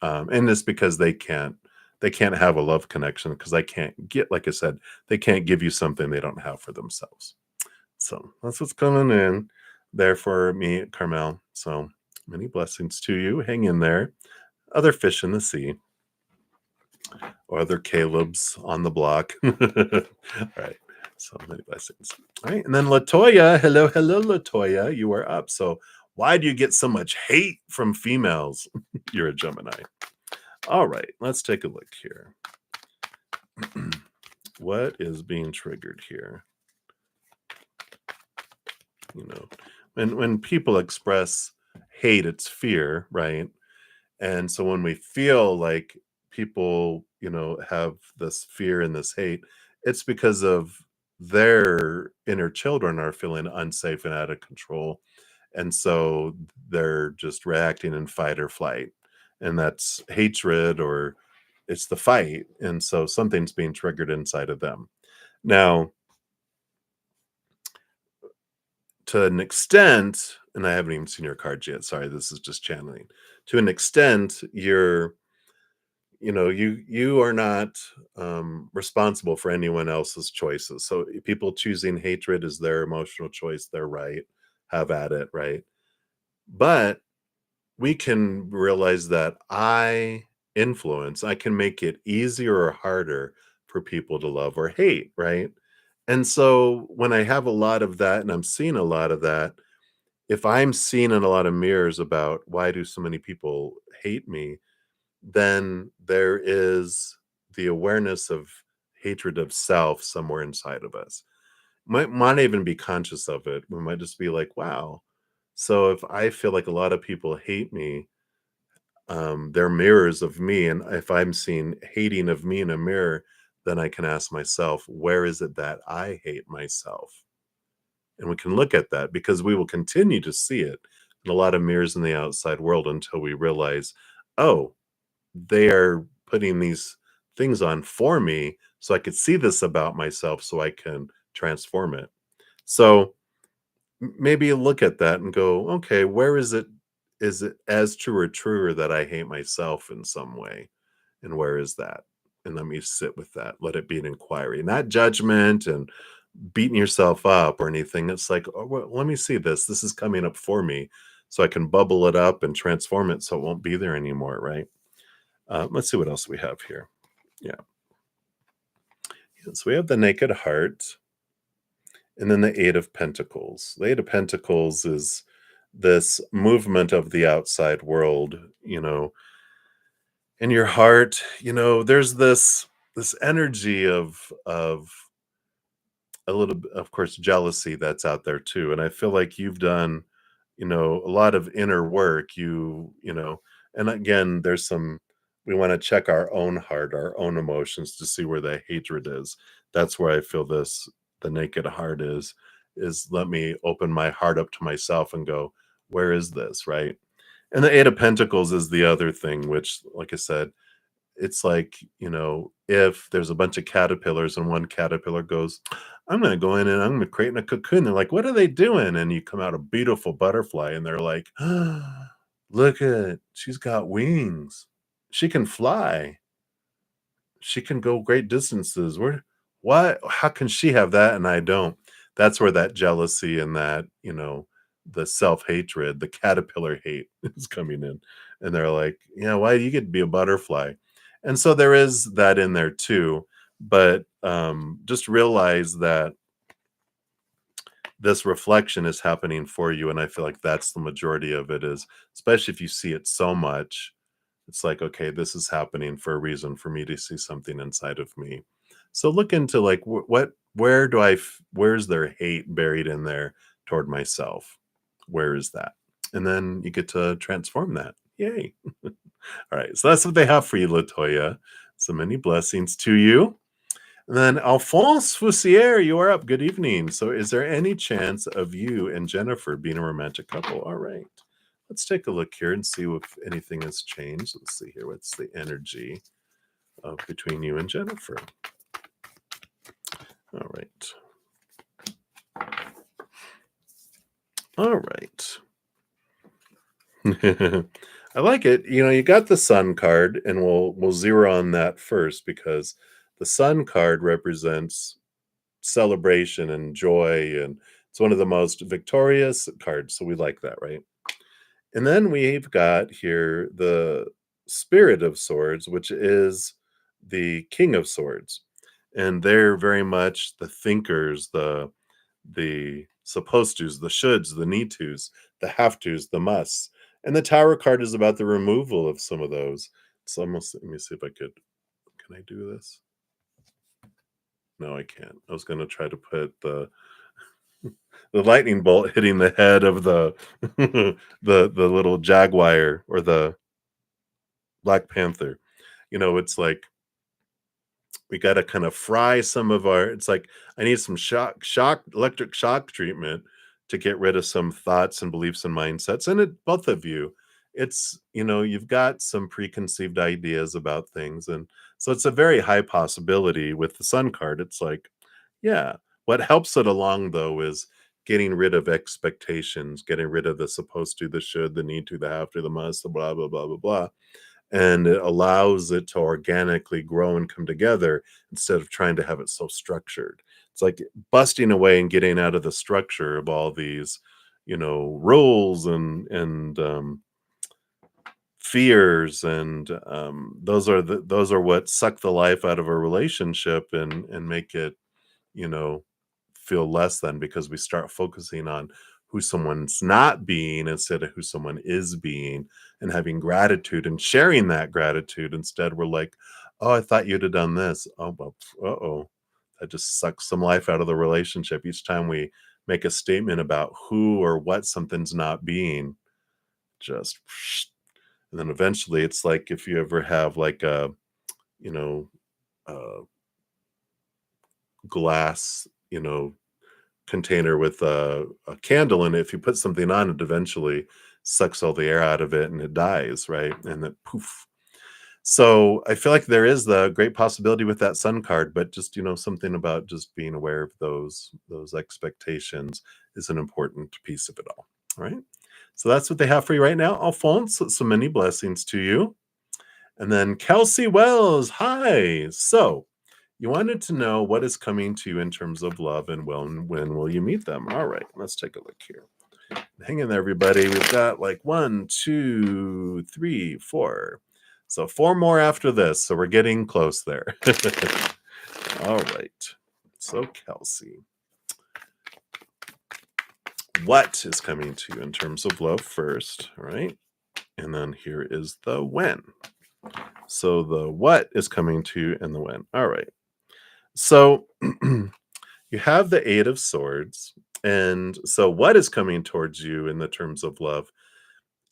And it's because they can't have a love connection, because I can't get, like I said, they can't give you something they don't have for themselves. So that's what's coming in there for me, Carmel. So many blessings to you. Hang in there. Other fish in the sea, or other Caleb's on the block. All right. So many blessings. All right. And then Latoya. Hello, hello, Latoya. You are up. So why do you get so much hate from females? You're a Gemini. All right. Let's take a look here. What is being triggered here? You know, when people express hate, it's fear, right? And so when we feel like people, have this fear and this hate, it's because of their inner children are feeling unsafe and out of control. And so they're just reacting in fight or flight. And that's hatred, or it's the fight. And so something's being triggered inside of them. Now, to an extent, and I haven't even seen your cards yet. Sorry, this is just channeling. To an extent, you are not responsible for anyone else's choices. So people choosing hatred is their emotional choice. They're right. Have at it, right? But we can realize that I can make it easier or harder for people to love or hate, right? And so when I have a lot of that, and I'm seeing a lot of that, if I'm seeing in a lot of mirrors about why do so many people hate me, then there is the awareness of hatred of self somewhere inside of us. Might not even be conscious of it. We might just be like, wow. So if I feel like a lot of people hate me, they're mirrors of me. And if I'm seeing hating of me in a mirror, then I can ask myself, where is it that I hate myself? And we can look at that, because we will continue to see it in a lot of mirrors in the outside world until we realize, oh, they are putting these things on for me so I could see this about myself so I can transform it. So maybe look at that and go, okay, where is it? Is it as true or truer that I hate myself in some way? And where is that? And let me sit with that. Let it be an inquiry, not judgment and beating yourself up or anything. It's like, oh, well, let me see this. This is coming up for me, so I can bubble it up and transform it so it won't be there anymore, right? Let's see what else we have here. Yeah. So we have the Naked Heart, and then the Eight of Pentacles. The Eight of Pentacles is this movement of the outside world, in your heart. There's this energy of a little bit, of course, jealousy that's out there too. And I feel like you've done, a lot of inner work. And again, we want to check our own heart, our own emotions, to see where the hatred is. That's where I feel the naked heart is let me open my heart up to myself and go, where is this? Right. And the Eight of Pentacles is the other thing, which, like I said, it's like, if there's a bunch of caterpillars and one caterpillar goes, I'm going to go in and I'm going to create a cocoon. They're like, what are they doing? And you come out a beautiful butterfly, and they're like, look at, she's got wings. She can fly. She can go great distances. What? How can she have that and I don't? That's where that jealousy and that, the self-hatred, the caterpillar hate is coming in. And they're like, yeah, why do you get to be a butterfly? And so there is that in there too. But just realize that this reflection is happening for you. And I feel like that's the majority of it, is especially if you see it so much, It's like, okay, this is happening for a reason for me to see something inside of me. So look into like where's their hate buried in there toward myself? Where is that? And then you get to transform that. Yay. All right. So that's what they have for you, Latoya. So many blessings to you. And then Alphonse Foussier, you are up. Good evening. So is there any chance of you and Jennifer being a romantic couple? All right. Let's take a look here and see if anything has changed. Let's see here. What's the energy of between you and Jennifer? All right. All right. I like it. You know, you got the sun card, and we'll zero on that first because the sun card represents celebration and joy, and it's one of the most victorious cards. So we like that, right? And then we've got here the Spirit of Swords, which is the King of Swords. And they're very much the thinkers, the supposed tos, the shoulds, the need tos, the have tos, the musts. And the Tower card is about the removal of some of those. It's almost, let me see if I can I do this? No, I can't. I was going to try to put the lightning bolt hitting the head of the the little jaguar or the Black Panther. You know, it's like we got to kind of fry some of our, it's like I need some electric shock treatment to get rid of some thoughts and beliefs and mindsets. And both of you, it's, you know, you've got some preconceived ideas about things. And so it's a very high possibility with the sun card. It's like, yeah, what helps it along though is getting rid of expectations, getting rid of the supposed to, the should, the need to, the have to, the must, the blah blah blah blah blah, and it allows it to organically grow and come together instead of trying to have it so structured. It's like busting away and getting out of the structure of all these, you know, rules and fears, and those are what suck the life out of a relationship and make it, you know, feel less than, because we start focusing on who someone's not being instead of who someone is being, and having gratitude and sharing that gratitude. Instead, we're like, oh, I thought you'd have done this. Oh, well, uh-oh. That just sucks some life out of the relationship. Each time we make a statement about who or what something's not being, just, and then eventually it's like if you ever have like a, you know, a glass, you know, container with a candle in it. If you put something on it, eventually sucks all the air out of it and it dies, right? And then poof. So I feel like there is the great possibility with that sun card, but just, you know, something about just being aware of those expectations is an important piece of it all right? So that's what they have for you right now, Alphonse. So many blessings to you. And then Kelsey Wells, hi. So you wanted to know what is coming to you in terms of love, and when will you meet them? All right, let's take a look here. Hang in there, everybody. We've got like 1, 2, 3, 4. So 4 more after this. So we're getting close there. All right. So Kelsey, what is coming to you in terms of love first? All right. And then here is the when. So the what is coming to you and the when. All right. So you have the Eight of Swords. And so what is coming towards you in the terms of love?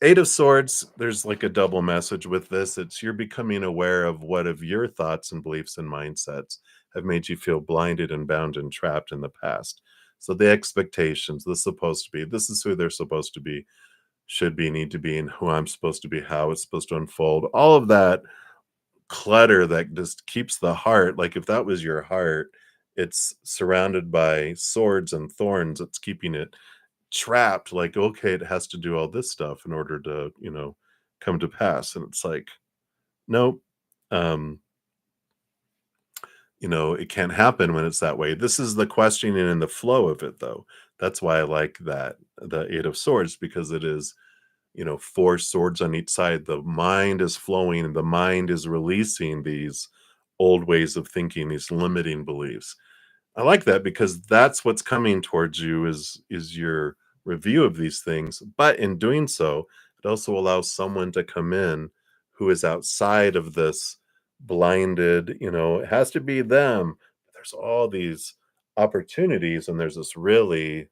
Eight of Swords, there's like a double message with this. It's you're becoming aware of what of your thoughts and beliefs and mindsets have made you feel blinded and bound and trapped in the past. So the expectations, the supposed to be, this is who they're supposed to be, should be, need to be, and who I'm supposed to be, how it's supposed to unfold. All of that clutter that just keeps the heart, like if that was your heart, it's surrounded by swords and thorns. It's keeping it trapped, like, okay, it has to do all this stuff in order to, you know, come to pass. And it's like, nope. Um, you know, it can't happen when it's that way. This is the questioning and the flow of it, though. That's why I like that, the Eight of Swords, because it is, you know, 4 swords on each side. The mind is flowing and the mind is releasing these old ways of thinking, these limiting beliefs. I like that because that's what's coming towards you is your review of these things. But in doing so, it also allows someone to come in who is outside of this blinded, it has to be them. There's all these opportunities, and there's this really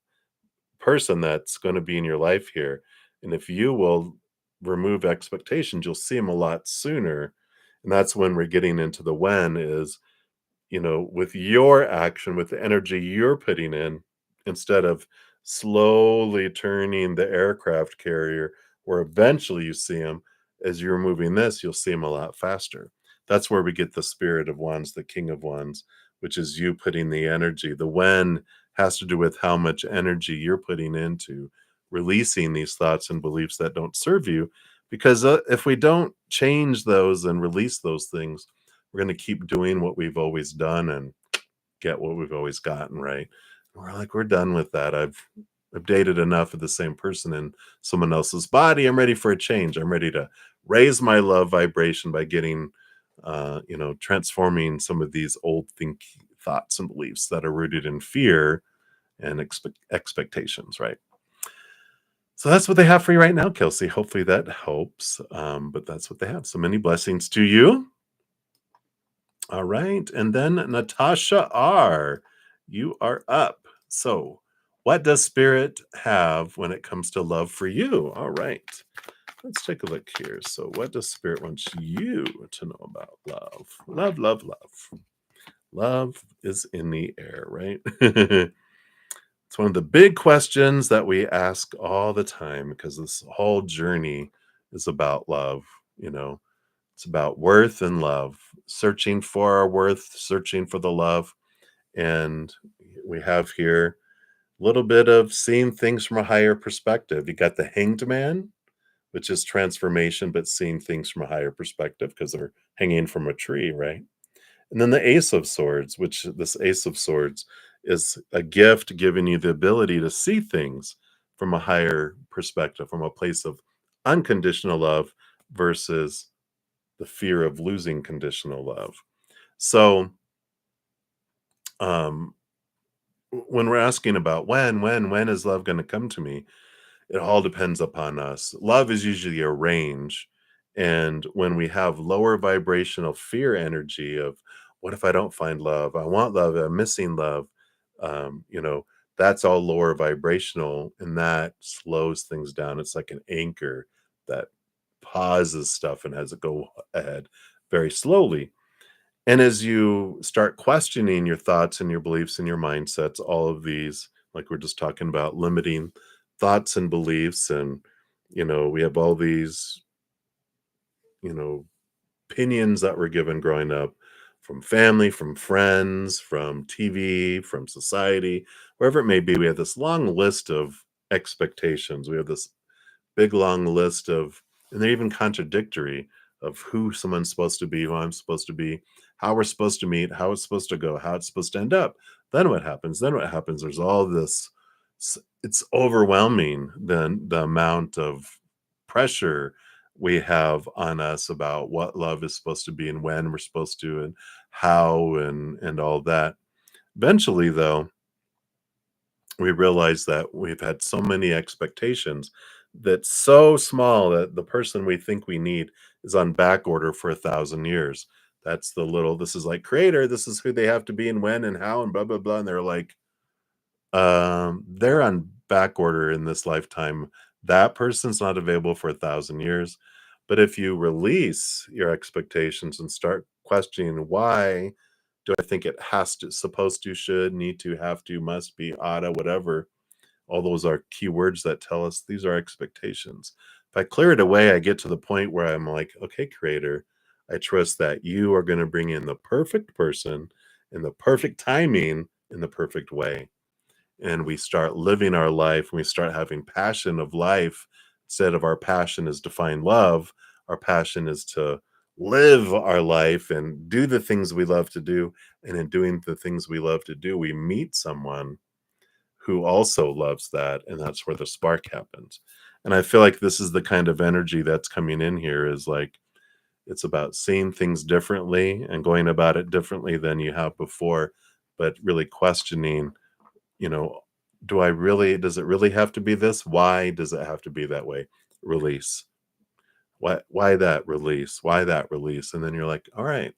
person that's going to be in your life here. And if you will remove expectations, you'll see them a lot sooner. And that's when we're getting into the when is, with your action, with the energy you're putting in, instead of slowly turning the aircraft carrier, where eventually you see them, as you're moving this, you'll see them a lot faster. That's where we get the spirit of wands, the king of wands, which is you putting the energy. The when has to do with how much energy you're putting into releasing these thoughts and beliefs that don't serve you. Because if we don't change those and release those things, we're going to keep doing what we've always done and get what we've always gotten, right? We're like, we're done with that. I've dated enough of the same person in someone else's body. I'm ready for a change. I'm ready to raise my love vibration by getting, transforming some of these old thoughts and beliefs that are rooted in fear and expectations, right? So that's what they have for you right now, Kelsey. Hopefully that helps. But that's what they have. So many blessings to you. All right. And then Natasha R., you are up. So, what does Spirit have when it comes to love for you? All right. Let's take a look here. So, what does Spirit want you to know about love? Love, love, love. Love is in the air, right? It's one of the big questions that we ask all the time because this whole journey is about love, you know. It's about worth and love, searching for our worth, searching for the love. And we have here a little bit of seeing things from a higher perspective. You got the hanged man, which is transformation, but seeing things from a higher perspective because they're hanging from a tree, right? And then the ace of swords, which this ace of swords is a gift giving you the ability to see things from a higher perspective, from a place of unconditional love versus the fear of losing conditional love. So, um, when we're asking about when is love going to come to me, it all depends upon us. Love is usually a range. And when we have lower vibrational fear energy of what if I don't find love? I want love, I'm missing love. Um, you know, that's all lower vibrational and that slows things down. It's like an anchor that pauses stuff and has it go ahead very slowly. And as you start questioning your thoughts and your beliefs and your mindsets, all of these, like we're just talking about, limiting thoughts and beliefs, and we have all these, you know, opinions that were given growing up from family, from friends, from TV, from society, wherever it may be. We have this long list of expectations. We have this big long list of, and they're even contradictory, of who someone's supposed to be, who I'm supposed to be, how we're supposed to meet, how it's supposed to go, how it's supposed to end up. Then what happens? Then what happens? There's all this. It's overwhelming the amount of pressure we have on us about what love is supposed to be and when we're supposed to and how and all that. Eventually, though, we realize that we've had so many expectations that's so small that the person we think we need is on back order for 1,000 years. That's the little, this is like creator, this is who they have to be and when and how and blah blah blah. And they're like, they're on back order in this lifetime. That person's not available for 1,000 years. But if you release your expectations and start questioning, why do I think it has to, supposed to, should, need to, have to, must be, oughta, whatever, all those are keywords that tell us these are expectations. If I clear it away, I get to the point where I'm like, okay, creator, I trust that you are going to bring in the perfect person in the perfect timing in the perfect way. And we start living our life and we start having passion of life. Instead of our passion is to find love, our passion is to live our life and do the things we love to do. And in doing the things we love to do, we meet someone who also loves that, and that's where the spark happens. And I feel like this is the kind of energy that's coming in here, is like it's about seeing things differently and going about it differently than you have before, but really questioning, you know, does it really have to be this? Why does it have to be that way? Release. Why that release? Why that release? And then you're like, all right,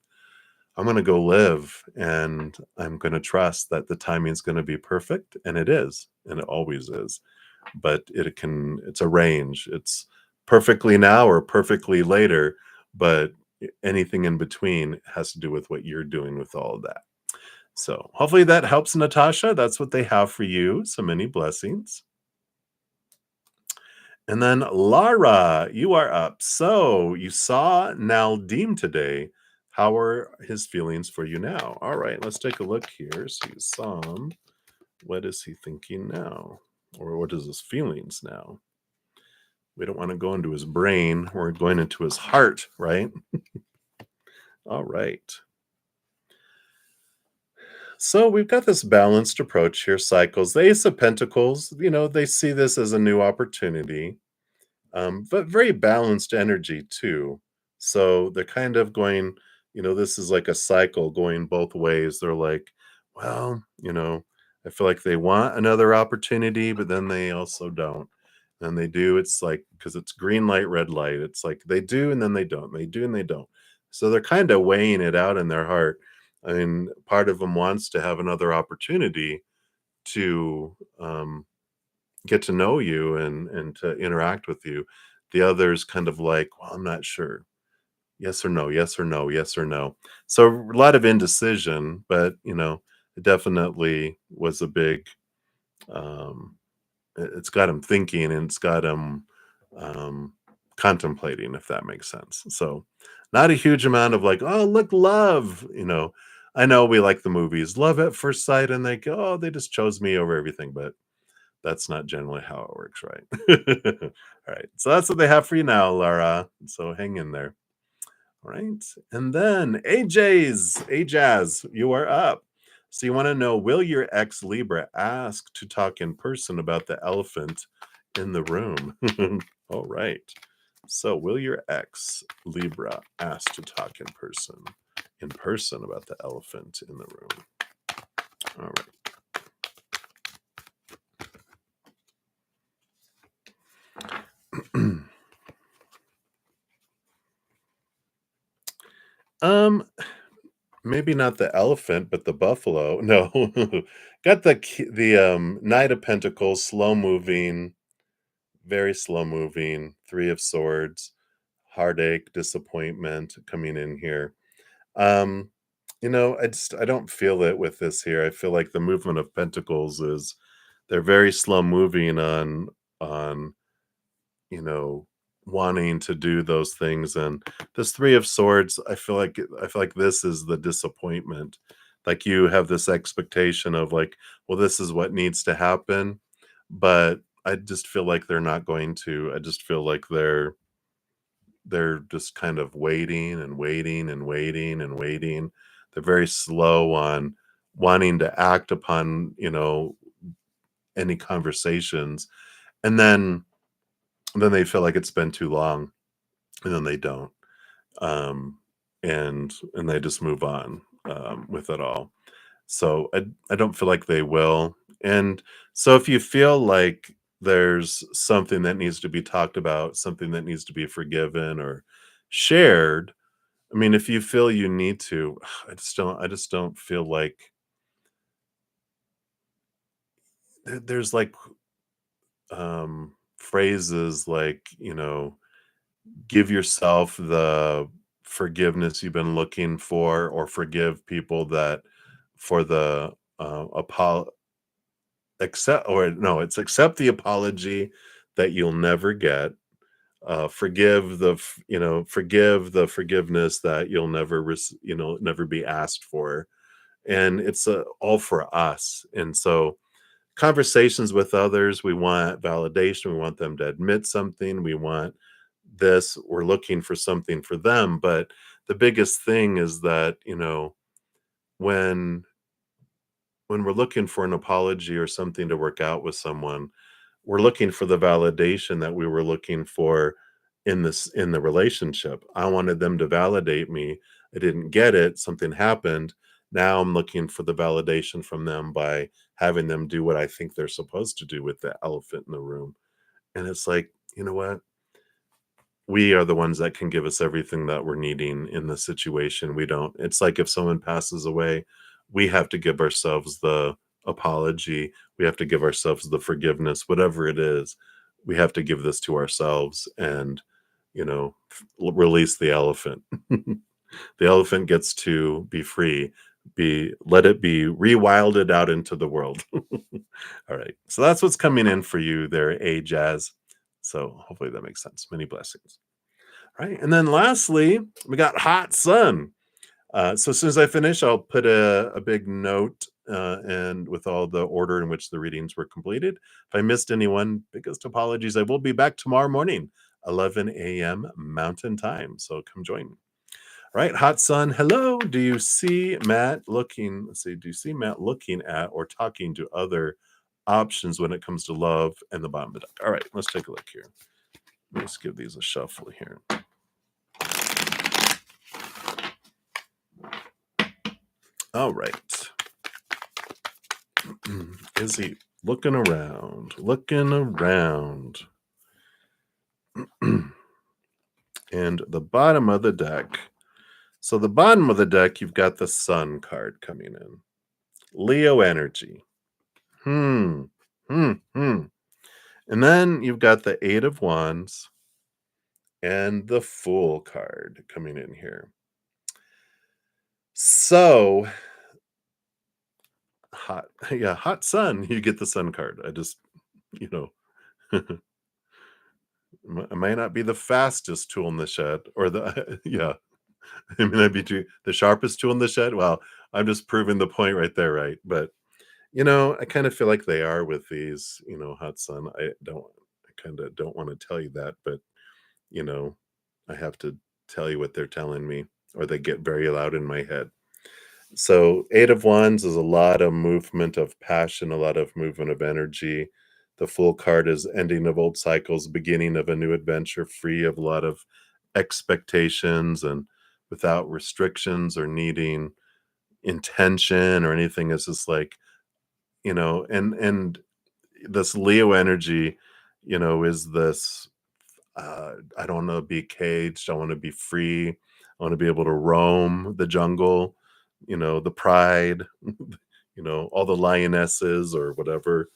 I'm gonna go live and I'm gonna trust that the timing's gonna be perfect. And it is, and it always is. But it's a range. It's perfectly now or perfectly later, but anything in between has to do with what you're doing with all of that. So hopefully that helps, Natasha. That's what they have for you. So many blessings. And then Lara, you are up. So you saw Naldim today. How are his feelings for you now? All right, let's take a look here. So you saw him. What is he thinking now? Or what is his feelings now? We don't want to go into his brain. We're going into his heart, right? All right. So we've got this balanced approach here, cycles. The Ace of Pentacles, they see this as a new opportunity, but very balanced energy too. So they're kind of going, this is like a cycle going both ways. They're like, well, I feel like they want another opportunity, but then they also don't. And they do. It's like, because it's green light, red light. It's like they do and then they don't. They do and they don't. So they're kind of weighing it out in their heart. I mean, part of them wants to have another opportunity to get to know you and to interact with you. The other's kind of like, well, I'm not sure. Yes or no, yes or no, yes or no. So a lot of indecision, but it definitely was a big um it's got him thinking and it's got him um contemplating, if that makes sense. So not a huge amount of like, oh look, love. I know we like the movies Love at First Sight and they go, oh, they just chose me over everything, but that's not generally how it works, right? All right. So that's what they have for you now, Laura. So hang in there. All right. And then Ajaz, you are up. So you want to know, will your ex Libra ask to talk in person about the elephant in the room? All right. So will your ex Libra ask to talk in person about the elephant in the room? All right. um Maybe not the elephant, but the buffalo. No. Got the Knight of Pentacles, slow moving, very slow moving, 3 of Swords, heartache, disappointment coming in here. Um, I don't feel it with this here. I feel like the movement of Pentacles is they're very slow moving on you know, wanting to do those things. And this 3 of Swords, I feel like this is the disappointment. Like you have this expectation of like, well, this is what needs to happen, but I just feel like they're not going to. I just feel like they're just kind of waiting and waiting and waiting and waiting. They're very slow on wanting to act upon, any conversations. And then they feel like it's been too long and then they don't. Um, and they just move on with it all. So I don't feel like they will. And so if you feel like there's something that needs to be talked about, something that needs to be forgiven or shared, I mean, if you feel you need to, I just don't feel like there's like phrases like, give yourself the forgiveness you've been looking for, or forgive people that for the accept, or no, it's accept the apology that you'll never get. Forgive the forgiveness that you'll never be asked for. And it's all for us. And so conversations with others, we want validation, we want them to admit something, we're looking for something for them. But the biggest thing is that, when we're looking for an apology or something to work out with someone, we're looking for the validation that we were looking for in the relationship. I wanted them to validate me. I didn't get it. Something happened. Now I'm looking for the validation from them by having them do what I think they're supposed to do with the elephant in the room. And it's like, you know what? we are the ones that can give us everything that we're needing in the situation. We don't. It's like if someone passes away, we have to give ourselves the apology. We have to give ourselves the forgiveness, whatever it is. We have to give this to ourselves and, release the elephant. The elephant gets to be free, be let it be rewilded out into the world. All right. So that's what's coming in for you there, A Jazz. So hopefully that makes sense. Many blessings. All right. And then lastly, we got hot sun. So as soon as I finish, I'll put a big note and with all the order in which the readings were completed. If I missed anyone, biggest apologies. I will be back tomorrow morning, 11 a.m. Mountain Time. So come join me. All right, hot sun. Hello. Do you see Matt looking? Let's see. Do you see Matt looking at or talking to other options when it comes to love and the bottom of the deck? All right, let's take a look here. Let's give these a shuffle here. All right. Is he looking around? Looking around. And the bottom of the deck. So the bottom of the deck, you've got the Sun card coming in. Leo energy. And then you've got the Eight of Wands and the Fool card coming in here. So hot sun, you get the Sun card. I just, it might not be the fastest tool in the shed or the, I mean, that'd be the sharpest tool in the shed. Well, I'm just proving the point right there, right? But, I kind of feel like they are with these, hot sun. I kind of don't want to tell you that, but, I have to tell you what they're telling me or they get very loud in my head. So, Eight of Wands is a lot of movement of passion, a lot of movement of energy. The Fool card is ending of old cycles, beginning of a new adventure, free of a lot of expectations and without restrictions or needing intention or anything. It's just like, and this Leo energy, is this I don't want to be caged. I want to be free. I want to be able to roam the jungle, the pride, all the lionesses or whatever.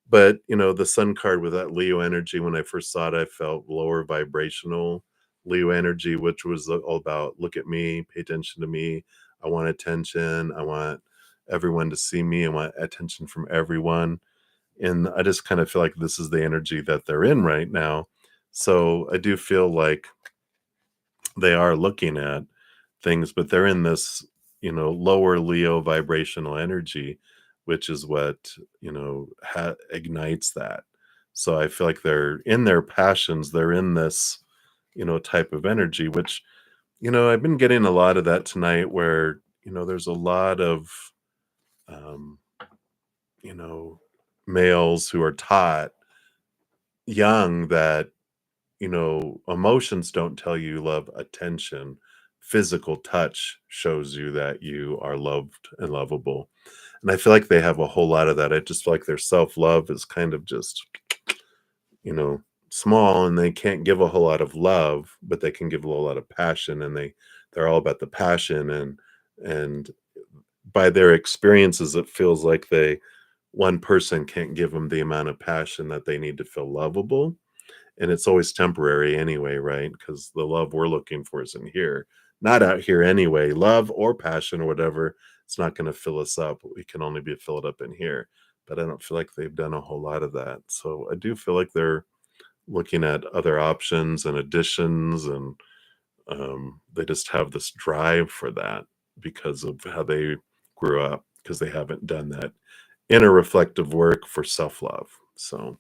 But, the Sun card with that Leo energy, when I first saw it, I felt lower vibrational Leo energy, which was all about look at me, pay attention to me. I want attention. I want everyone to see me. I want attention from everyone. And I just kind of feel like this is the energy that they're in right now. So I do feel like they are looking at things, but they're in this, lower Leo vibrational energy, which is what, ignites that. So I feel like they're in their passions, they're in this, type of energy, which, I've been getting a lot of that tonight where, there's a lot of, um, males who are taught young that emotions don't tell you love attention. Physical touch shows you that you are loved and lovable. And I feel like they have a whole lot of that. I just feel like their self-love is kind of just, small and they can't give a whole lot of love, but they can give a whole lot of passion and they're all about the passion and by their experiences, it feels like one person can't give them the amount of passion that they need to feel lovable. And it's always temporary anyway, right? Because the love we're looking for is in here, not out here anyway. Love or passion or whatever, it's not going to fill us up. We can only be filled up in here. But I don't feel like they've done a whole lot of that. So I do feel like they're looking at other options and additions, and they just have this drive for that because of how they grew up, because they haven't done that inner reflective work for self-love. So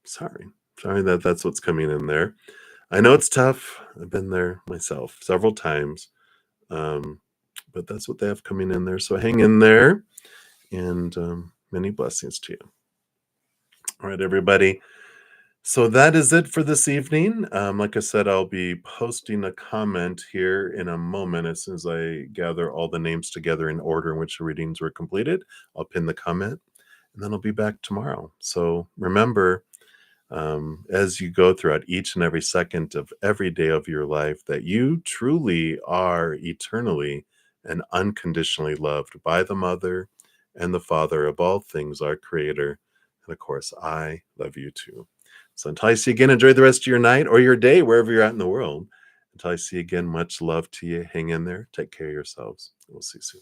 sorry. Sorry that's what's coming in there. I know it's tough. I've been there myself several times. But that's what they have coming in there. So hang in there and many blessings to you. All right, everybody. So that is it for this evening. Like I said, I'll be posting a comment here in a moment as soon as I gather all the names together in order in which the readings were completed. I'll pin the comment and then I'll be back tomorrow. So remember, as you go throughout each and every second of every day of your life, that you truly are eternally and unconditionally loved by the mother and the father of all things, our creator. And of course, I love you too. So until I see you again, enjoy the rest of your night or your day, wherever you're at in the world. Until I see you again, much love to you. Hang in there. Take care of yourselves. We'll see you soon.